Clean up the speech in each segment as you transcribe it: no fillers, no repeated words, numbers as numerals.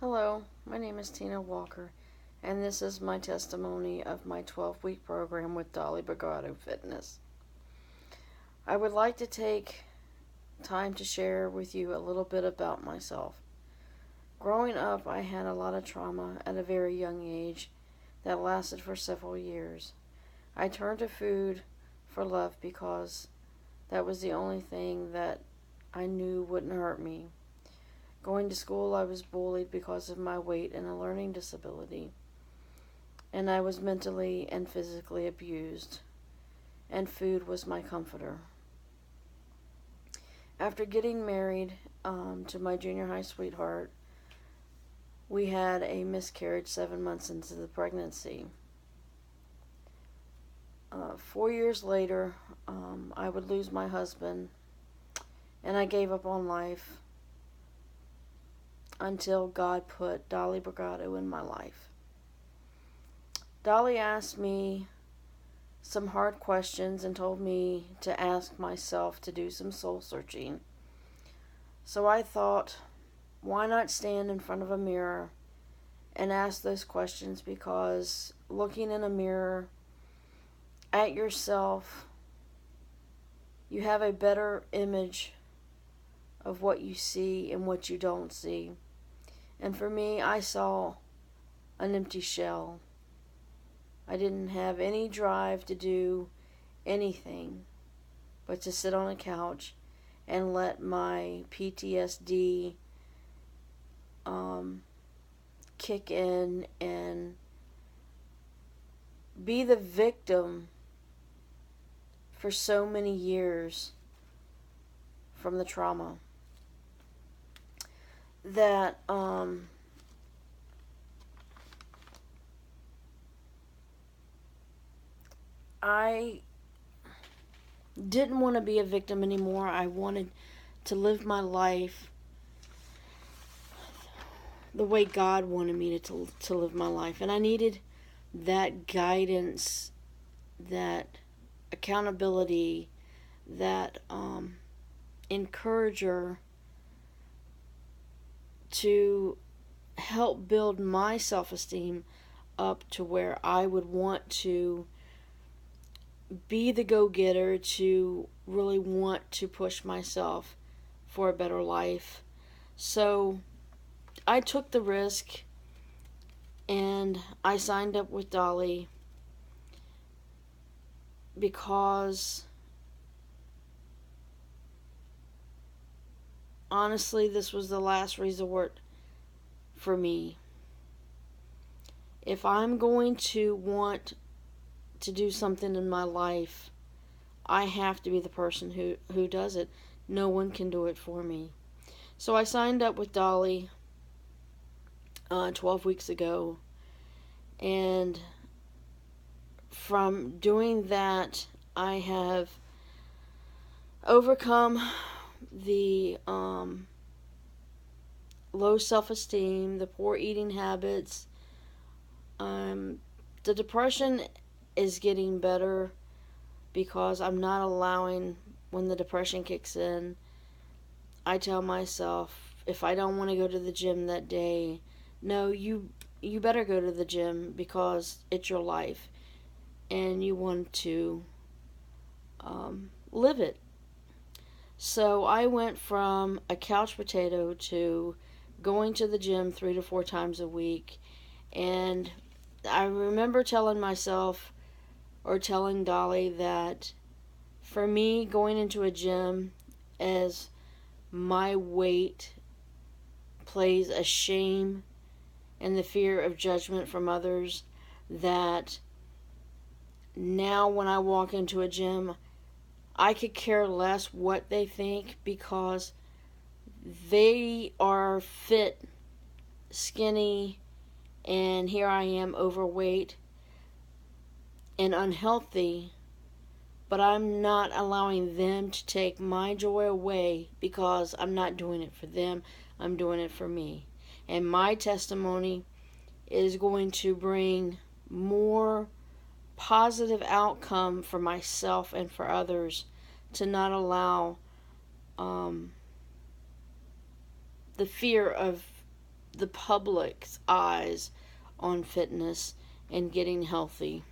Hello, my name is Tina Walker, and this is my testimony of my 12-week program with Dolly Brigado Fitness. I would like to take time to share with you a little bit about myself. Growing up, I had a lot of trauma at a very young age that lasted for several years. I turned to food for love because that was the only thing that I knew wouldn't hurt me. Going to school, I was bullied because of my weight and a learning disability, and I was mentally and physically abused, and food was my comforter. After getting married to my junior high sweetheart, we had a miscarriage 7 months into the pregnancy. 4 years later, I would lose my husband, and I gave up on life until God put Dolly Brigado in my life. Dolly asked me some hard questions and told me to ask myself to do some soul searching. So I thought, why not stand in front of a mirror and ask those questions, because looking in a mirror at yourself, you have a better image of what you see and what you don't see. And for me, I saw an empty shell. I didn't have any drive to do anything but to sit on a couch and let my PTSD kick in and be the victim for so many years from the trauma that I didn't want to be a victim anymore. I wanted to live my life the way God wanted me to live my life. And I needed that guidance, that accountability, that encourager to help build my self-esteem up to where I would want to be the go-getter, to really want to push myself for a better life. So I took the risk and I signed up with Dolly because honestly, this was the last resort for me. If I'm going to want to do something in my life, I have to be the person who does it. No one can do it for me. So I signed up with Dolly 12 weeks ago, and from doing that, I have overcome the low self-esteem, the poor eating habits. The depression is getting better because I'm not allowing, when the depression kicks in, I tell myself, if I don't want to go to the gym that day, no, you better go to the gym because it's your life and you want to live it. So I went from a couch potato to going to the gym 3 to 4 times a week. And I remember telling myself, or telling Dolly, that for me, going into a gym as my weight plays a shame and the fear of judgment from others, that now when I walk into a gym, I could care less what they think, because they are fit, skinny, and here I am overweight and unhealthy, but I'm not allowing them to take my joy away, because I'm not doing it for them, I'm doing it for me. And my testimony is going to bring more positive outcome for myself and for others, to not allow the fear of the public's eyes on fitness and getting healthy.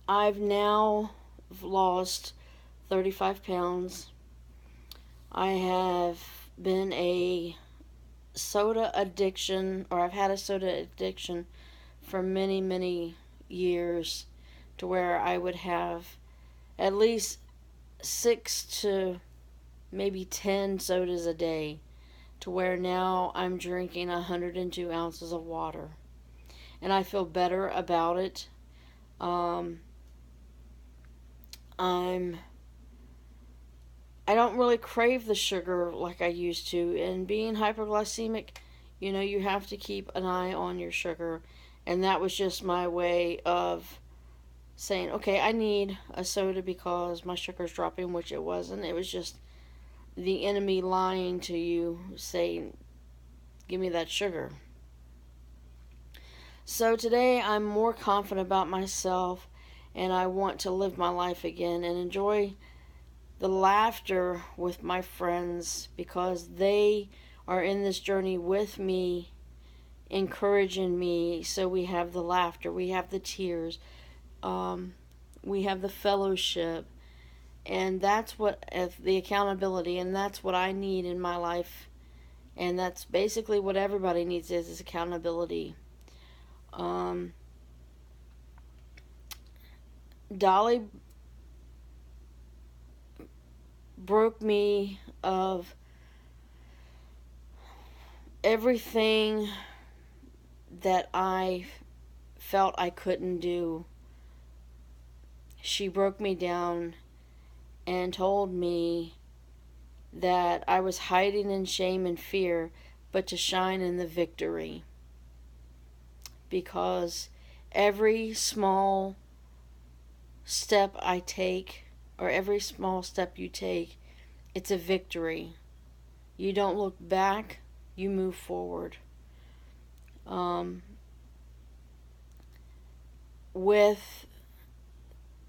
I've now lost 35 pounds. I have been a soda addiction, or I've had a soda addiction for many, many years, to where I would have at least 6 to maybe 10 sodas a day, to where now I'm drinking 102 ounces of water. And I feel better about it. I don't really crave the sugar like I used to. And being hyperglycemic, you have to keep an eye on your sugar. And that was just my way of saying, okay, I need a soda because my sugar's dropping, which it wasn't. It was just the enemy lying to you, saying, give me that sugar. So today I'm more confident about myself, and I want to live my life again and enjoy the laughter with my friends, because they are in this journey with me, encouraging me. So we have the laughter, we have the tears, we have the fellowship, and that's what the accountability, and that's what I need in my life, and that's basically what everybody needs is accountability. Dolly broke me of everything that I felt I couldn't do. She broke me down and told me that I was hiding in shame and fear, but to shine in the victory. Because every small step I take, or every small step you take, it's a victory. You don't look back, you move forward.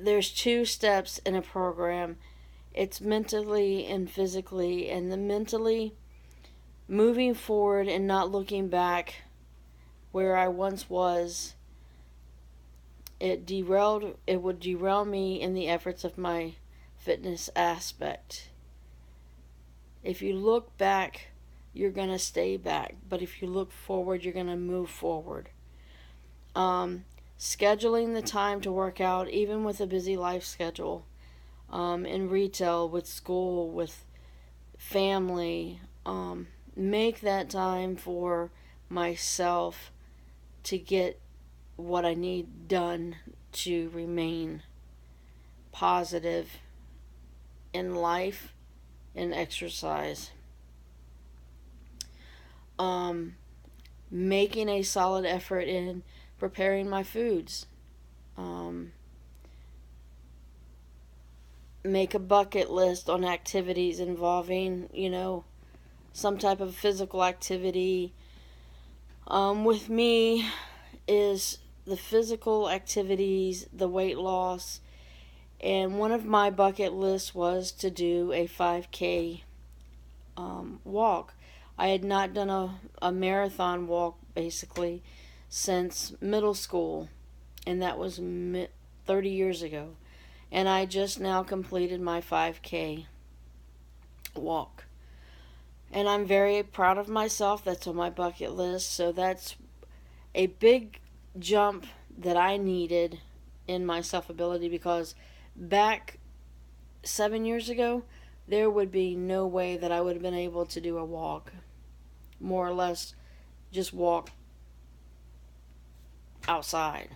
There's 2 steps in a program. It's mentally and physically, and the mentally, moving forward and not looking back where I once was. It would derail me in the efforts of my fitness aspect. If you look back, you're going to stay back. But if you look forward, you're going to move forward. Scheduling the time to work out, even with a busy life schedule, in retail, with school, with family, make that time for myself to get what I need done to remain positive in life and exercise. Making a solid effort in preparing my foods. Make a bucket list on activities involving, some type of physical activity. With me is the physical activities, the weight loss, and one of my bucket lists was to do a 5K walk. I had not done a marathon walk basically since middle school, and that was 30 years ago. And I just now completed my 5K walk. And I'm very proud of myself. That's on my bucket list. So that's a big jump that I needed in my self-ability, because back 7 years ago, there would be no way that I would have been able to do a walk. More or less just walk outside.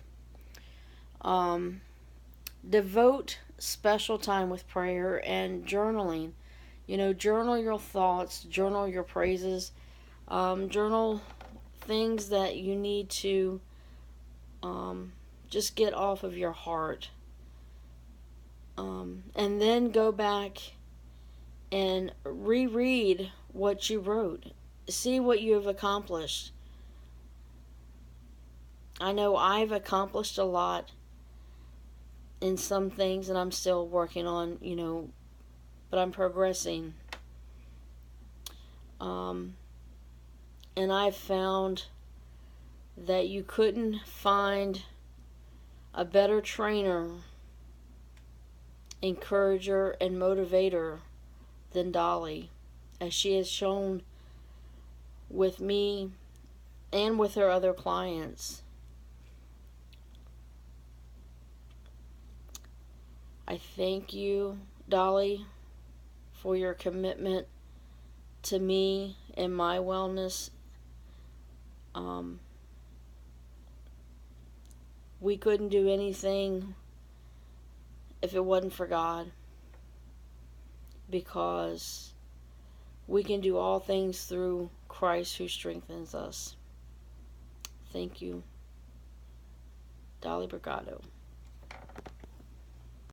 Devote special time with prayer and journaling. Journal your thoughts, journal your praises, journal things that you need to just get off of your heart. And then go back and reread what you wrote. See what you have accomplished. I know I've accomplished a lot in some things, and I'm still working on, but I'm progressing. And I've found that you couldn't find a better trainer, encourager, and motivator than Dolly, as she has shown with me and with her other clients. I thank you, Dolly, for your commitment to me and my wellness. We couldn't do anything if it wasn't for God, because we can do all things through Christ who strengthens us. Thank you, Dolly Brigado.